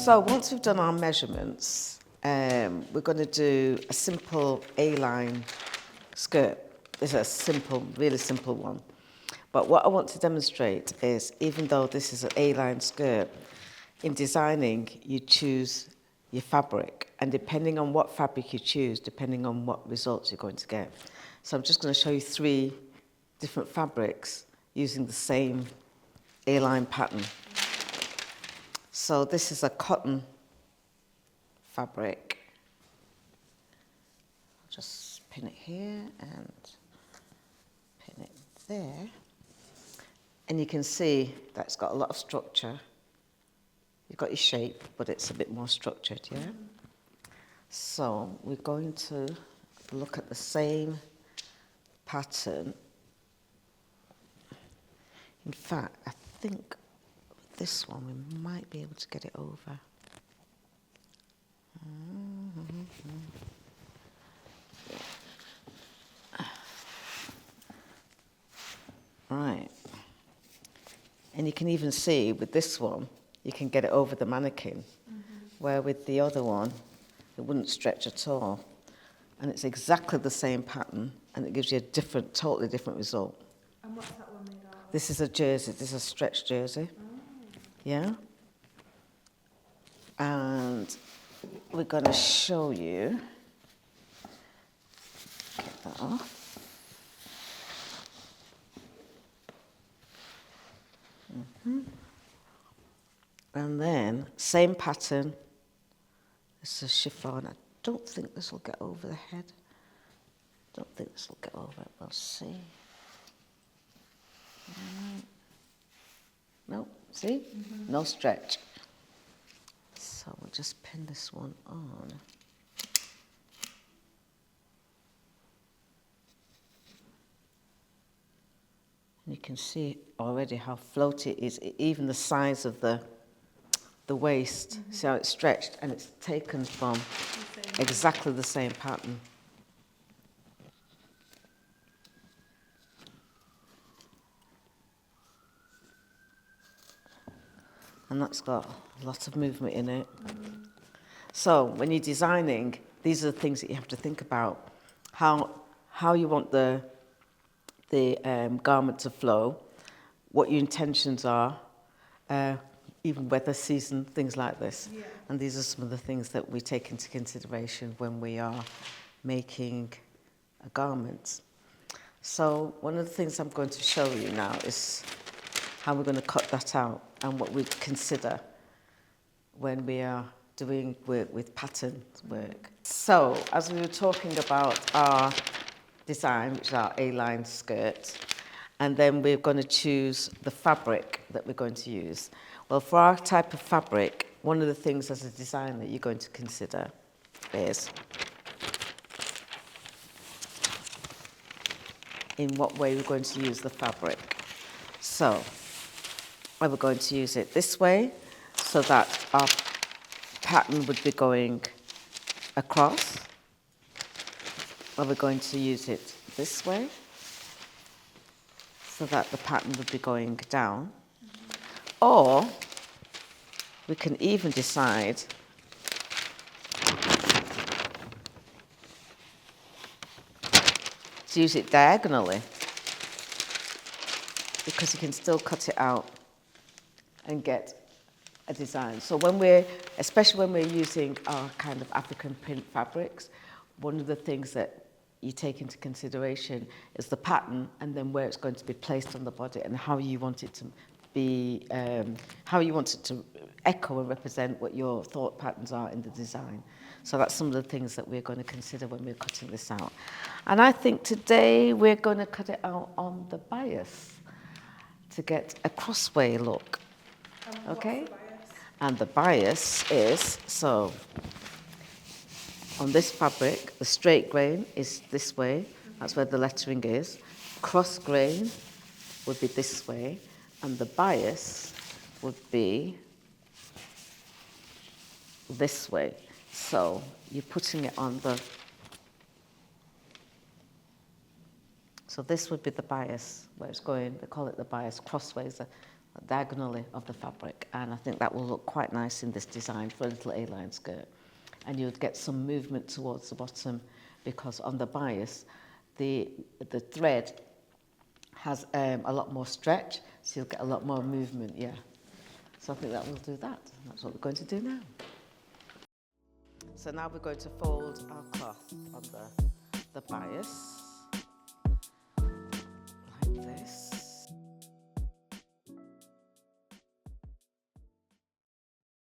So once we've done our measurements, we're going to do a simple A-line skirt. It's a simple, really simple one. But what I want to demonstrate is, even though this is an A-line skirt, in designing, you choose your fabric. And depending on what fabric you choose, depending on what results you're going to get. So I'm just going to show you 3 different fabrics using the same A-line pattern. So this is a cotton fabric. I'll just pin it here and pin it there. And you can see that it's got a lot of structure. You've got your shape, but it's a bit more structured, yeah? So we're going to look at the same pattern. In fact, I think with this one we might be able to get it over. Right. And you can even see with this one, you can get it over the mannequin, where with the other one, it wouldn't stretch at all. And it's exactly the same pattern, and it gives you a different, totally different result. And what's that one made out of? This is a jersey. This is a stretch jersey. Yeah? And we're going to show you. Get that off. And then, same pattern. This is chiffon. I don't think this will get over the head. Don't think this will get over it. We'll see. No, see? No stretch. So we'll just pin this one on. And you can see already how floaty it is, even the size of the waist. See how it's stretched, and it's taken from exactly the same pattern. And that's got a lot of movement in it. So when you're designing, these are the things that you have to think about. How you want the garment to flow, what your intentions are, even weather, season, things like this. Yeah. And these are some of the things that we take into consideration when we are making a garment. So one of the things I'm going to show you now is how we're going to cut that out and what we consider when we are doing work with pattern work. So as we were talking about our design, which is our A-line skirt, and then we're going to choose the fabric that we're going to use. Well, for our type of fabric, one of the things as a designer that you're going to consider is in what way we're going to use the fabric. So, are we going to use it this way so that our pattern would be going across? Are we going to use it this way so that the pattern would be going down? Or we can even decide to use it diagonally, because you can still cut it out and get a design. So especially when we're using our kind of African print fabrics, one of the things that you take into consideration is the pattern, and then where it's going to be placed on the body and how you want it to be, how you want it to echo and represent what your thought patterns are in the design. So that's some of the things that we're going to consider when we're cutting this out. And I think today we're going to cut it out on the bias to get a crossway look. Okay? What's the bias? And the bias is, so on this fabric, the straight grain is this way. That's where the lettering is. Cross grain would be this way. And the bias would be this way. So you're putting it on the... So this would be the bias, where it's going, they call it the bias, crossways, diagonally of the fabric, and I think that will look quite nice in this design for a little A-line skirt. And you'd get some movement towards the bottom because on the bias the thread has a lot more stretch, so you'll get a lot more movement, yeah. So I think that will do that. That's what we're going to do now. So now we're going to fold our cloth on the bias, like this.